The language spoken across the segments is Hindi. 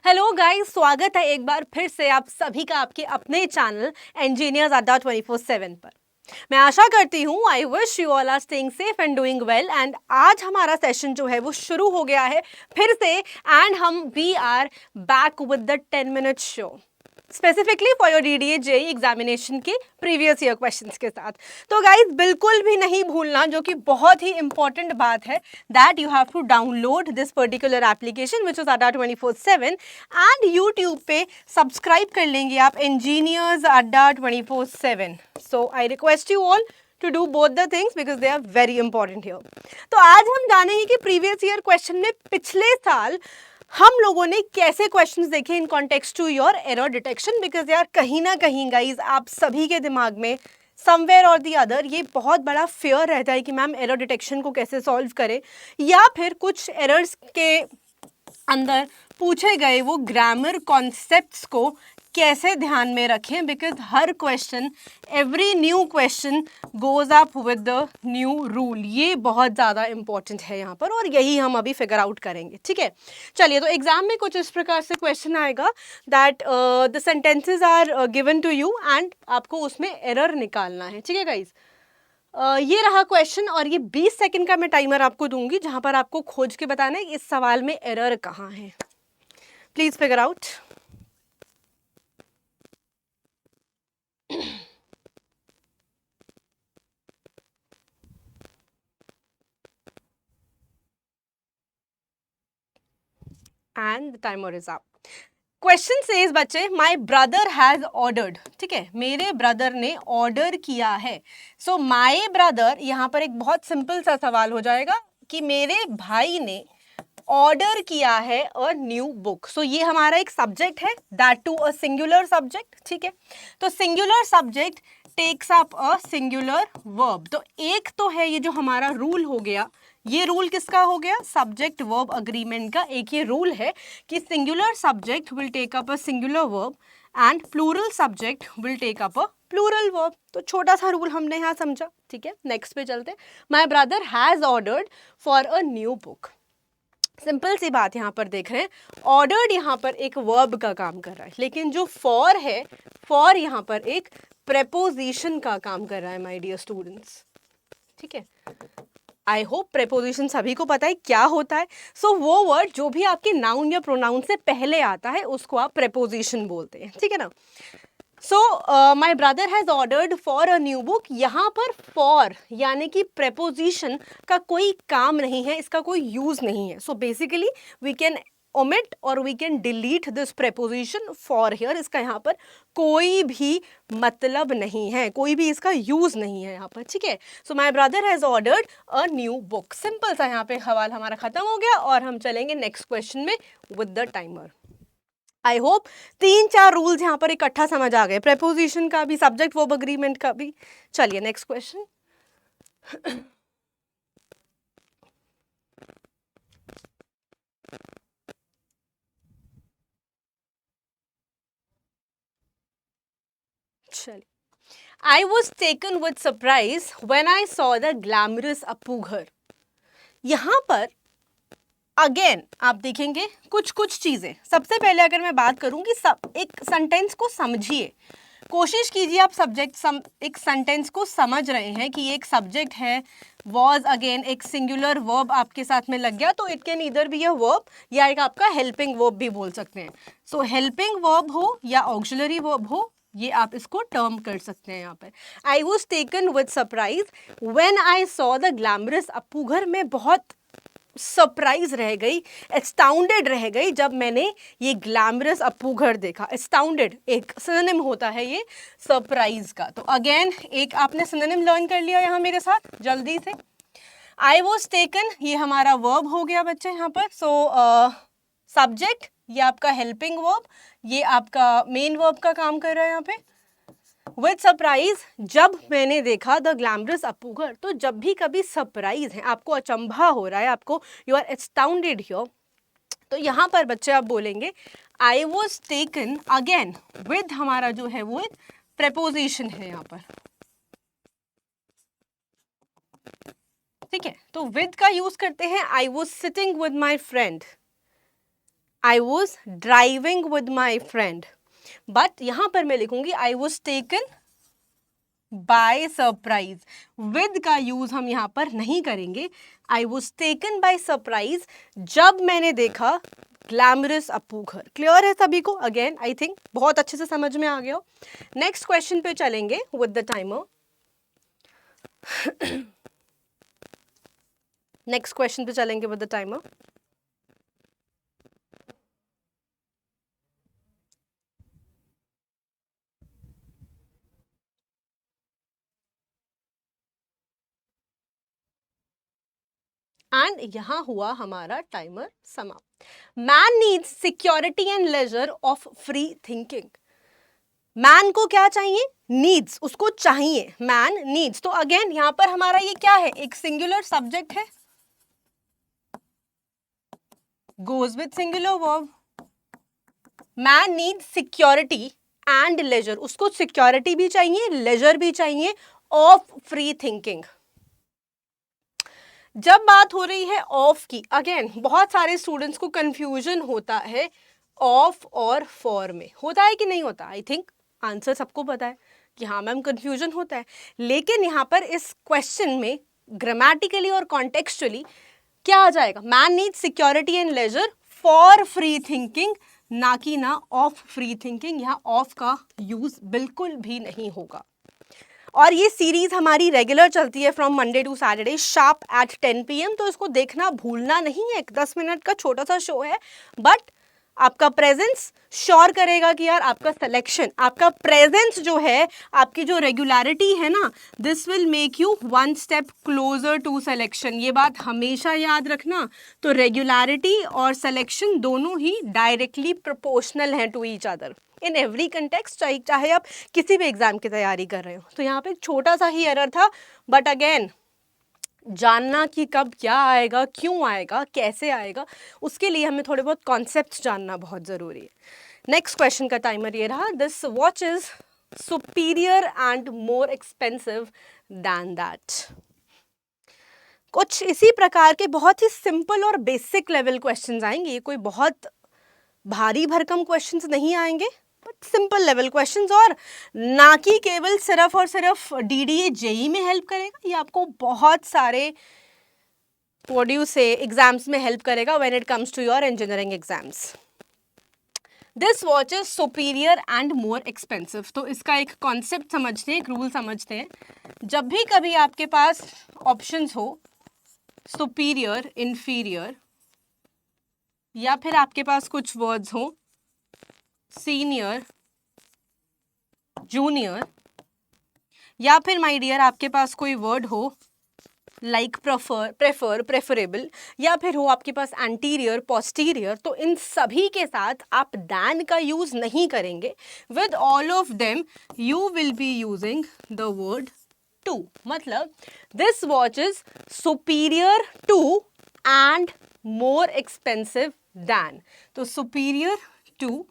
हेलो गाइस, स्वागत है एक बार फिर से आप सभी का आपके अपने चैनल इंजीनियर्स अड्डा 24/7 पर। मैं आशा करती हूँ I wish you all are staying safe and doing well. And आज हमारा सेशन जो है वो शुरू हो गया है फिर से। एंड हम we are back with the 10 minute show specifically for your DDA JE examination के प्रीवियस ईयर क्वेश्चंस के साथ। तो गाइज बिल्कुल भी नहीं भूलना, जो कि बहुत ही इंपॉर्टेंट बात है, that you have to download this particular application which is Adda 24/7 and YouTube पे सब्सक्राइब कर लेंगे आप engineers Adda 24/7। So I request you all to do both the things because they are very important here. तो आज हम जानेंगे कि प्रीवियस ईयर क्वेश्चन में पिछले साल हम लोगों ने कैसे क्वेश्चंस देखे in context to your error detection. Because यार कहीं ना कहीं गाइज आप सभी के दिमाग में समवेयर और दी अदर ये बहुत बड़ा फेयर रहता है कि मैम एरर डिटेक्शन को कैसे सॉल्व करें, या फिर कुछ एरर्स के अंदर पूछे गए वो ग्रामर कॉन्सेप्ट्स को कैसे ध्यान में रखें। Because her question, every new question goes up with the new rule. ये बहुत ज़्यादा इंपॉर्टेंट है यहाँ पर, और यही हम अभी फिगर आउट करेंगे। ठीक है, चलिए। तो एग्जाम में कुछ इस प्रकार से क्वेश्चन आएगा that the sentences are given to you and आपको उसमें एरर निकालना है। ठीक है गाइज, ये रहा क्वेश्चन, और ये 20 सेकंड का मैं टाइमर आपको दूंगी जहां पर आपको खोज के बताना है इस सवाल में एरर कहाँ है। Please figure out. And the timer is up. Question says बच्चे, माय ब्रदर हैज ऑर्डर्ड। ठीक है, मेरे ब्रदर ने ऑर्डर किया है। सो माय ब्रदर, यहाँ पर एक बहुत सिंपल सा सवाल हो जाएगा कि मेरे भाई ने ऑर्डर किया है अ न्यू बुक। सो ये हमारा एक सब्जेक्ट है, that too a singular subject. ठीक है, तो singular subject takes up a singular verb. तो एक तो है ये जो हमारा रूल हो गया, ये रूल किसका हो गया? सब्जेक्ट वर्ब अग्रीमेंट का एक ये रूल है कि singular subject will take up a singular verb and plural subject will take up a plural verb. तो छोटा सा रूल हमने यहाँ समझा। ठीक है, नेक्स्ट पे चलते। My brother has ordered for a new book. Simple सी बात यहाँ पर देख रहे हैं, ऑर्डर्ड यहाँ पर एक वर्ब का काम कर रहा है, लेकिन जो फॉर है, फॉर यहाँ पर एक प्रेपोजिशन का काम कर रहा है माय डियर स्टूडेंट्स। ठीक है, आई होप प्रेपोजिशन सभी को पता है क्या होता है। सो वो वर्ड जो भी आपके नाउन या प्रोनाउन से पहले आता है उसको आप प्रेपोजिशन बोलते हैं। ठीक है ना। So my brother has ordered for a new book. यहाँ पर फॉर यानी कि प्रेपोजिशन का कोई काम नहीं है, इसका कोई यूज नहीं है। So basically we can omit और we can delete this preposition for here। इसका यहाँ पर कोई भी मतलब नहीं है, कोई भी इसका यूज नहीं है यहाँ पर। ठीक है, so my brother has ordered a new book. Simple सा यहाँ पे सवाल हमारा खत्म हो गया, और हम चलेंगे नेक्स्ट क्वेश्चन में with the timer. I hope 3-4 rules यहाँ पर इकट्ठा समझ आ गए, प्रेपोजिशन का भी, सब्जेक्ट वर्ब अग्रीमेंट का भी। चलिए नेक्स्ट क्वेश्चन। चलिए, I was taken with surprise when I saw the glamorous Appu घर। यहां पर अगेन आप देखेंगे कुछ कुछ चीजें। सबसे पहले अगर मैं बात करूं कि एक सेंटेंस को समझिए, कोशिश कीजिए आप एक सेंटेंस को समझ रहे हैं कि एक सब्जेक्ट है, वॉज अगेन एक सिंगुलर वर्ब आपके साथ में लग गया, तो इट कैन इधर बी अ वर्ब या एक आपका हेल्पिंग वर्ब भी बोल सकते हैं। सो हेल्पिंग वर्ब हो या ऑक्सिलरी वर्ब हो, ये आप इसको टर्म कर सकते हैं यहाँ पर। I was taken with surprise when I saw the glamorous Appu घर। मैं बहुत सरप्राइज रह गई, एस्टाउंडेड रह गई जब मैंने ये ग्लैमरस अप्पू घर देखा। एस्टाउंडेड एक सिनोनिम होता है ये सरप्राइज का। तो अगेन एक आपने सिनोनिम लर्न कर लिया यहाँ मेरे साथ जल्दी से। आई वॉज टेकन ये हमारा वर्ब हो गया बच्चे यहाँ पर। सो सब्जेक्ट ये आपका हेल्पिंग वर्ब, ये आपका मेन वर्ब का काम कर रहा है यहाँ पे। विद सरप्राइज जब मैंने देखा द ग्लैमरस अप्पू घर। तो जब भी कभी सरप्राइज है, आपको अचंभा हो रहा है, आपको यू आर एस्टाउंडेड हियर, तो यहाँ पर बच्चे आप बोलेंगे I was taken again with हमारा जो है वो प्रेपोजिशन है यहाँ पर। ठीक है, तो विद का यूज करते हैं I was sitting with my friend. I was driving with my friend, but यहां पर मैं लिखूंगी I was taken by surprise. With का यूज हम यहां पर नहीं करेंगे। I was taken by surprise जब मैंने देखा ग्लैमरस अप्पू घर। क्लियर है सभी को? अगेन आई थिंक बहुत अच्छे से समझ में आ गया हो। नेक्स्ट क्वेश्चन पे चलेंगे with the timer. Next question पे चलेंगे विद द टाइमर। एंड यहां हुआ हमारा टाइमर समाप्त। Man needs security and laser of free thinking. Man को क्या चाहिए? नीड्स, उसको चाहिए। मैन नीड्स, तो अगेन यहां पर हमारा ये क्या है? एक सिंगुलर सब्जेक्ट है, goes with singular verb. Man needs security and leisure, उसको सिक्योरिटी भी चाहिए, लेजर भी चाहिए ऑफ फ्री थिंकिंग। जब बात हो रही है ऑफ की, अगेन बहुत सारे स्टूडेंट्स को कंफ्यूजन होता है ऑफ और फॉर में। होता है कि नहीं होता? आई थिंक आंसर सबको पता है कि हाँ मैम कंफ्यूजन होता है। लेकिन यहाँ पर इस क्वेश्चन में ग्रामेटिकली और कॉन्टेक्चुअली क्या आ जाएगा? Man needs security and leisure for free thinking, ना कि ना ऑफ फ्री थिंकिंग। यहाँ ऑफ का यूज बिल्कुल भी नहीं होगा। और ये सीरीज हमारी रेगुलर चलती है from Monday to Saturday sharp at 10 PM, तो इसको देखना भूलना नहीं है। 10 मिनट का छोटा सा शो है, बट आपका प्रेजेंस श्योर करेगा कि यार आपका सिलेक्शन, आपका प्रेजेंस जो है, आपकी जो रेगुलरिटी है ना, this will make you one step closer to selection. ये बात हमेशा याद रखना। तो रेगुलरिटी और सिलेक्शन दोनों ही डायरेक्टली प्रोपोर्शनल हैं to each other in every context, चाहे आप किसी भी एग्जाम की तैयारी कर रहे हो। तो यहाँ पे छोटा सा ही एरर था, बट अगेन जानना कि कब क्या आएगा, क्यों आएगा, कैसे आएगा, उसके लिए हमें थोड़े बहुत कॉन्सेप्ट्स जानना बहुत ज़रूरी है। नेक्स्ट क्वेश्चन का टाइमर ये रहा। This watch is superior and more expensive than that. कुछ इसी प्रकार के बहुत ही सिंपल और बेसिक लेवल क्वेश्चंस आएंगे। ये कोई बहुत भारी भरकम क्वेश्चंस नहीं आएंगे, बट सिंपल लेवल क्वेश्चंस, और ना कि केवल सिर्फ और सिर्फ DDA JEE में हेल्प करेगा। ये आपको बहुत सारे what do you say exams में हेल्प करेगा when it comes to your engineering exams. This watch is superior and more expensive. तो इसका एक कॉन्सेप्ट समझते हैं, एक रूल समझते हैं। जब भी कभी आपके पास ऑप्शंस हो सुपीरियर, इंफीरियर, या फिर आपके पास कुछ वर्ड्स हो सीनियर, जूनियर, या फिर माय डियर आपके पास कोई वर्ड हो लाइक प्रेफर, प्रेफरेबल, या फिर हो आपके पास एंटीरियर, पोस्टीरियर, तो इन सभी के साथ आप दैन का यूज नहीं करेंगे। With all of them you will be using the word to. मतलब this watch is superior to and more expensive than. तो superior to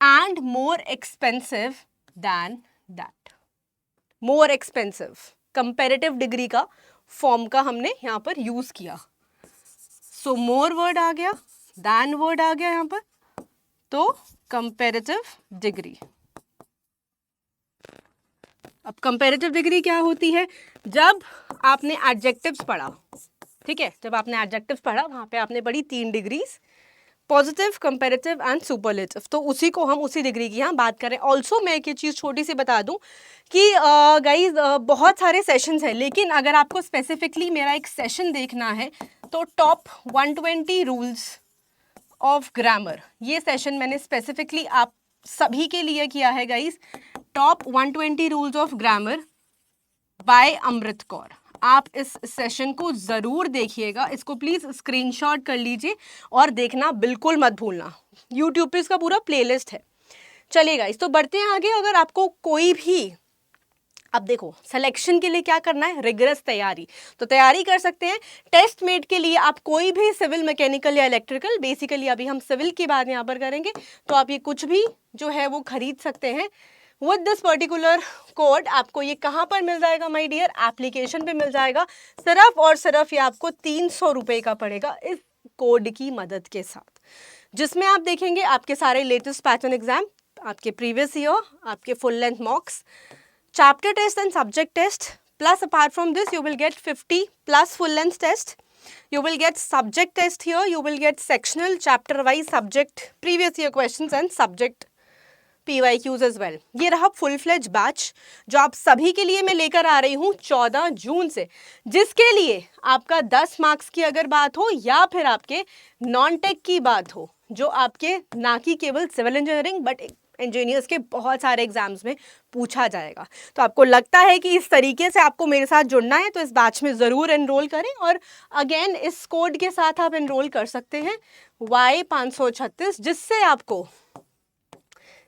and more expensive than that. More expensive comparative degree का फॉर्म का हमने यहाँ पर यूज किया। सो मोर वर्ड आ गया, दैन वर्ड आ गया यहाँ पर, तो कंपेरेटिव डिग्री। अब कंपेरेटिव डिग्री क्या होती है? जब आपने एडजेक्टिव्स पढ़ा, ठीक है, जब आपने एडजेक्टिव्स पढ़ा वहां पे आपने पढ़ी 3 degrees, positive, comparative and superlative. तो उसी को हम उसी डिग्री की यहाँ बात करें। ऑल्सो मैं एक ये चीज़ छोटी सी बता दूं कि गाइज बहुत सारे सेशंस हैं, लेकिन अगर आपको स्पेसिफिकली मेरा एक सेशन देखना है तो टॉप 120 रूल्स ऑफ ग्रामर, ये सेशन मैंने स्पेसिफिकली आप सभी के लिए किया है guys. Top 120 rules of grammar by Amrit Kaur. आप इस सेशन को ज़रूर देखिएगा, इसको प्लीज़ स्क्रीनशॉट कर लीजिए और देखना बिल्कुल मत भूलना। यूट्यूब पे इसका पूरा प्लेलिस्ट है। चलिएगा, इस तो बढ़ते हैं आगे। अगर आपको कोई भी, अब देखो सिलेक्शन के लिए क्या करना है, रिगरस तैयारी, तो तैयारी कर सकते हैं। टेस्ट मेट के लिए आप कोई भी सिविल, मैकेनिकल या इलेक्ट्रिकल, बेसिकली अभी हम सिविल की बात यहाँ पर करेंगे, तो आप ये कुछ भी जो है वो खरीद सकते हैं। विद दिस पर्टिकुलर कोड आपको ये कहाँ पर मिल जाएगा माय डियर? एप्लीकेशन पे मिल जाएगा। सिर्फ और सिर्फ ये आपको 300 रुपये का पड़ेगा इस कोड की मदद के साथ। जिसमें आप देखेंगे आपके सारे लेटेस्ट पैटर्न एग्जाम, आपके प्रीवियस ईयर, आपके full length मॉक्स, chapter test and subject test, plus apart from this you will get 50 plus full length test, you will get subject test here, you will get sectional chapter wise subject previous year questions and subject PYQs as well. ये रहा फुल फ्लेज बैच जो आप सभी के लिए मैं लेकर आ रही हूँ 14 जून से, जिसके लिए आपका 10 मार्क्स की अगर बात हो या फिर आपके नॉन टेक की बात हो, जो आपके ना कि केवल सिविल इंजीनियरिंग बट इंजीनियर्स के बहुत सारे एग्जाम्स में पूछा जाएगा। तो आपको लगता है कि इस तरीके से आपको मेरे साथ जुड़ना है तो इस बैच में ज़रूर एनरोल करें, और अगेन इस कोड के साथ आप एनरोल कर सकते हैं Y536, जिससे आपको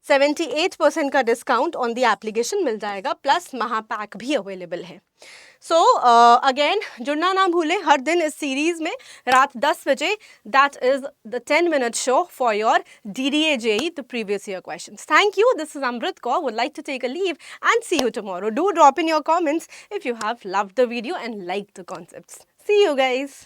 78% का डिस्काउंट ऑन द एप्लीकेशन मिल जाएगा, प्लस महापैक भी अवेलेबल है। सो अगेन जुड़ना ना भूलें हर दिन इस सीरीज में रात 10 बजे, that is the 10-minute show for your DDA JEE the previous year questions. Thank you, this is Amrit Kaur, would like to take a leave and see you tomorrow. Do drop in your comments if you have loved the video and liked the concepts. See you guys.